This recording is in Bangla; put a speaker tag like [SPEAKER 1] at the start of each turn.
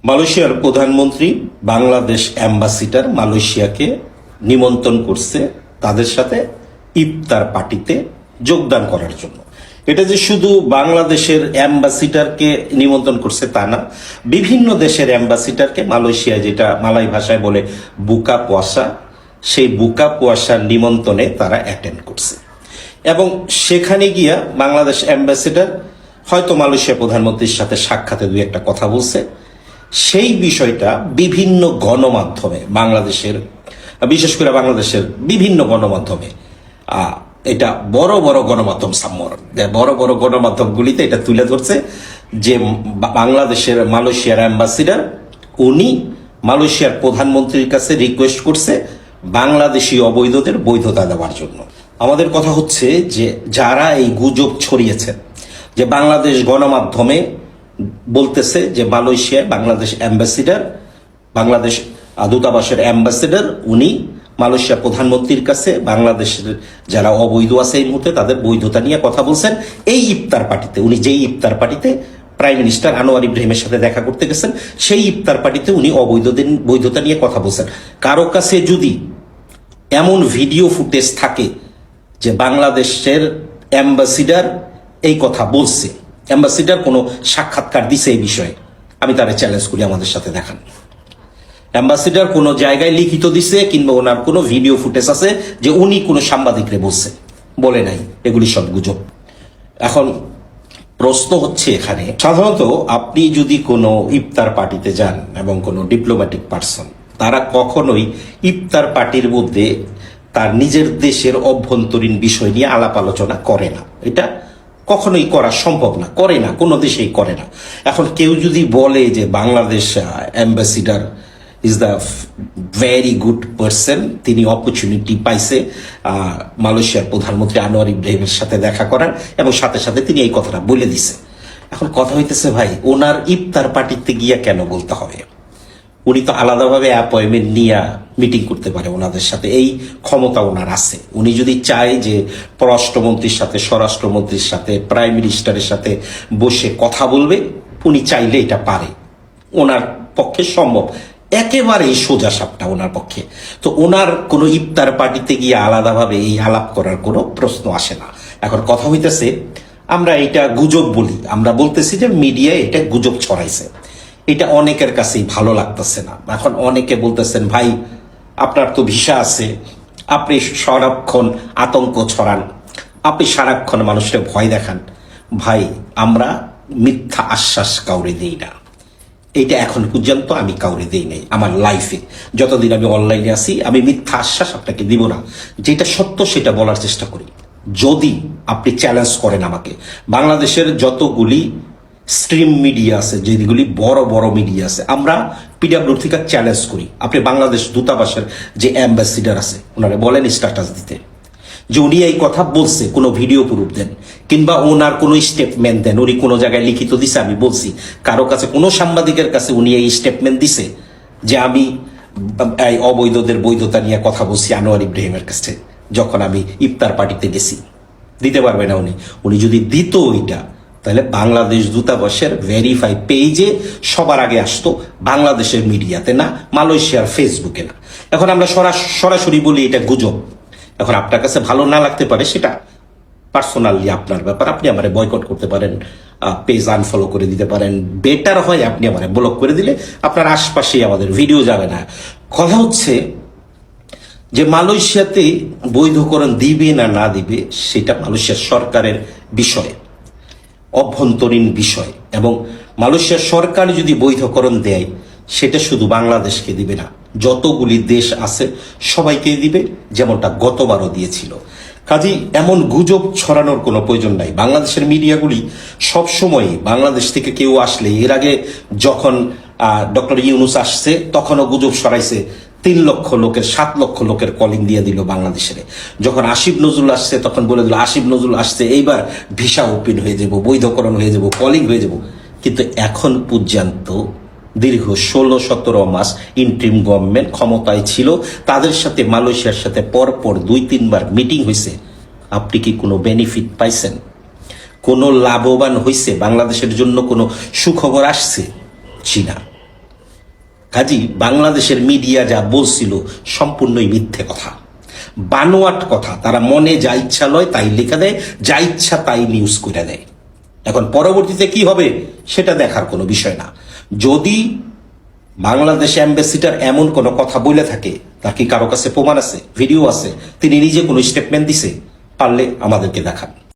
[SPEAKER 1] মালয়েশিয়ার প্রধানমন্ত্রী বাংলাদেশ অ্যাম্বাসিডার মালয়েশিয়াকে নিমন্ত্রণ করছে তাদের সাথে ইফতার পার্টিতে যোগদান করার জন্য। এটা যে শুধু বাংলাদেশের অ্যাম্বাসিডারকে নিমন্ত্রণ করছে তা না, বিভিন্ন দেশের অ্যাম্বাসিডারকে মালয়েশিয়া, যেটা মালয় ভাষায় বলে বুকা পুয়াসা, সেই বুকা পুয়াসার নিমন্ত্রণে তারা অ্যাটেন্ড করছে। এবং সেখানে গিয়া বাংলাদেশ অ্যাম্বাসিডার হয়তো মালয়েশিয়া প্রধানমন্ত্রীর সাথে সাক্ষাতে দুই একটা কথা বলছে। সেই বিষয়টা বিভিন্ন গণমাধ্যমে, বাংলাদেশের বিশেষ করে বাংলাদেশের বিভিন্ন গণমাধ্যমে, এটা বড় বড় গণমাধ্যম বড় বড় গণমাধ্যমগুলিতে এটা তুলে ধরছে যে বাংলাদেশের মালয়েশিয়ার অ্যাম্বাসিডার উনি মালয়েশিয়ার প্রধানমন্ত্রীর কাছে রিকোয়েস্ট করছে বাংলাদেশি অবৈধদের বৈধতা দেওয়ার জন্য। আমাদের কথা হচ্ছে যে যারা এই গুজব ছড়িয়েছেন যে বাংলাদেশ গণমাধ্যমে বলতেছে যে মালয়েশিয়ায় বাংলাদেশ অ্যাম্বাসিডার, বাংলাদেশ দূতাবাসের অ্যাম্বাসিডার উনি মালয়েশিয়া প্রধানমন্ত্রীর কাছে বাংলাদেশের যারা অবৈধ আছে এই মুহূর্তে তাদের বৈধতা নিয়ে কথা বলছেন। এই ইফতার পার্টিতে উনি যেই ইফতার পার্টিতে প্রাইম মিনিস্টার আনোয়ার ইব্রাহিমের সাথে দেখা করতে গেছেন, সেই ইফতার পার্টিতে উনি অবৈধদের বৈধতা নিয়ে কথা বলছেন। কারো কাছে যদি এমন ভিডিও ফুটেজ থাকে যে বাংলাদেশের অ্যাম্বাসিডার এই কথা বলছে, অ্যাম্বাসিডার কোনো সাক্ষাৎকার দিছে এই বিষয়ে, আমি তারা চ্যালেঞ্জ করি আমাদের সাথে দেখান। অ্যাম্বাসিডার কোনো জায়গায় লিখিত দিছে কিংবা ওনার কোনো ভিডিও ফুটেজ আছে যে উনি কোনো সাংবাদিকরে বলছে? বলে নাই, এগুলি সব গুজব। এখন প্রশ্ন হচ্ছে এখানে, সাধারণত আপনি যদি কোনো ইফতার পার্টিতে যান এবং কোনো ডিপ্লোম্যাটিক পার্সন, তারা কখনোই ইফতার পার্টির মধ্যে তার নিজের দেশের অভ্যন্তরীণ বিষয় নিয়ে আলাপ আলোচনা করে না। এটা কখনোই করা সম্ভব না, করে না, কোনো দেশেই করে না। এখন কেউ যদি বলে যে Bangladesh ambassador is the very good person, তিনি অপরচুনিটি পাইছে মালয়েশিয়ার প্রধানমন্ত্রী আনোয়ার ইব্রাহিমের সাথে দেখা করার, এবং সাথে সাথে তিনি এই কথাটা বলে দিছে। এখন কথা হইতেছে ভাই, ওনার ইফতার পার্টিতে গিয়া কেন বলতে হবে? উনি তো আলাদাভাবে অ্যাপয়েন্টমেন্ট নিয়ে মিটিং করতে পারে ওনাদের সাথে, এই ক্ষমতা ওনার আছে। উনি যদি চায় যে পররাষ্ট্রমন্ত্রীর সাথে, স্বরাষ্ট্রমন্ত্রীর সাথে, প্রাইম মিনিস্টারের সাথে বসে কথা বলবে, উনি চাইলে এটা পারে, ওনার পক্ষে সম্ভব, একেবারেই সোজা সাপটা ওনার পক্ষে। তো ওনার কোনো ইফতার পার্টিতে গিয়ে আলাদাভাবে এই আলাপ করার কোনো প্রশ্ন আসে না। এখন কথা হইতেছে, আমরা এটা গুজব বলি, আমরা বলতেছি যে মিডিয়ায় এটা গুজব ছড়াইছে, এটা অনেকের কাছেই ভালো লাগতেছে না। এখন অনেকে বলতেছেন, ভাই আপনার তো ভিসা আছে, আপনি সারাক্ষণ আতঙ্ক ছড়ান, আপনি সারাক্ষণ মানুষকে ভয় দেখান। ভাই আমরা মিথ্যা আশ্বাস কাউরে দেই না, এইটা এখন পর্যন্ত আমি কাউরে দেই নাই আমার লাইফে। যতদিন আমি অনলাইনে আছি আমি মিথ্যা আশ্বাস আপনাকে দিব না, যেটা সত্য সেটা বলার চেষ্টা করি। যদি আপনি চ্যালেঞ্জ করেন আমাকে, বাংলাদেশের যতগুলি স্ট্রিম মিডিয়া আছে, যেগুলি বড় বড় মিডিয়া আছে, আমরা পিডব্লিউ থেকে চ্যালেঞ্জ করি, আপনি বাংলাদেশ দূতাবাসের যে অ্যাম্বাসিডার আছে ওনারা বলেন স্ট্যাটাস দিতে যে উনি এই কথা বলছে, কোনো ভিডিও প্রুফ দেন কিংবা ওনার কোনো স্টেটমেন্ট দেন, উনি কোনো জায়গায় লিখিত দিছে। আমি বলছি কারো কাছে, কোনো সাংবাদিকের কাছে উনি এই স্টেটমেন্ট দিছে যে আমি এই অবৈধদের বৈধতা নিয়ে কথা বলছি আনোয়ার ইব্রাহিমের কাছে যখন আমি ইফতার পার্টিতে গেছি? দিতে পারবে না উনি। উনি যদি দিত ওইটা, তাহলে বাংলাদেশ দূতাবাসের ভেরিফাই পেজে সবার আগে আসতো, বাংলাদেশের মিডিয়াতে না, মালয়েশিয়ার ফেসবুকে না। এখন আমরা সরাসরি বলি এটা গুজব। এখন আপনার কাছে ভালো না লাগতে পারে, সেটা পার্সোনালি আপনার ব্যাপার, আপনি আমারে বয়কট করতে পারেন, পেজ আনফলো করে দিতে পারেন। বেটার হয় আপনি আমারে ব্লক করে দিলে আপনার আশপাশেই আমাদের ভিডিও যাবে না। কথা হচ্ছে যে মালয়েশিয়াতে বৈধকরণ দিবে না না দিবে সেটা মালয়েশিয়ার সরকারের বিষয়, অভ্যন্তরীণ বিষয়। এবং মালয়েশিয়ার সরকার যদি বৈধকরণ দেয়, সেটা শুধু বাংলাদেশকে দিবে না, যতগুলি দেশ আছে সবাইকে দিবে, যেমনটা গতবারও দিয়েছিল। কাজেই এমন গুজব ছড়ানোর কোনো প্রয়োজন নাই। বাংলাদেশের মিডিয়াগুলি সবসময় বাংলাদেশ থেকে কেউ আসলে, এর আগে যখন ডক্টর ইউনুস আসছে তখনও গুজব ছড়াইছে, 3 লক্ষ লোকের 7 লক্ষ লোকের কলিং দিয়ে দিল বাংলাদেশের। যখন আসিফ নজরুল আসছে তখন বলে দিল আসিফ নজরুল আসছে, এইবার ভিসা ওপেন হয়ে যাব, বৈধকরণ হয়ে যাব, কলিং হয়ে যাব। কিন্তু এখন পর্যন্ত দীর্ঘ 16-17 মাস ইন্ট্রিম গভর্নমেন্ট ক্ষমতায় ছিল, তাদের সাথে মালয়েশিয়ার সাথে পরপর 2-3 বার মিটিং হয়েছে। আপনি কি কোনো বেনিফিট পাইছেন? কোনো লাভবান হয়েছে? বাংলাদেশের জন্য কোনো সুখবর আসছে? চীনা কাজী বাংলাদেশের মিডিয়া যা বলছিল সম্পূর্ণই মিথ্যে কথা, বানোয়াট কথা। তারা মনে যা ইচ্ছা লয় তাই লেখা দেয়, যা ইচ্ছা তাই নিউজ করে দেয়। এখন পরবর্তীতে কি হবে সেটা দেখার কোনো বিষয় না। যদি বাংলাদেশ অ্যাম্বাসিডার এমন কোনো কথা বলে থাকে, তার কি কারো কাছে প্রমাণ আছে, ভিডিও আছে, তিনি নিজে কোনো স্টেটমেন্ট দিছে, পারলে আমাদেরকে দেখান।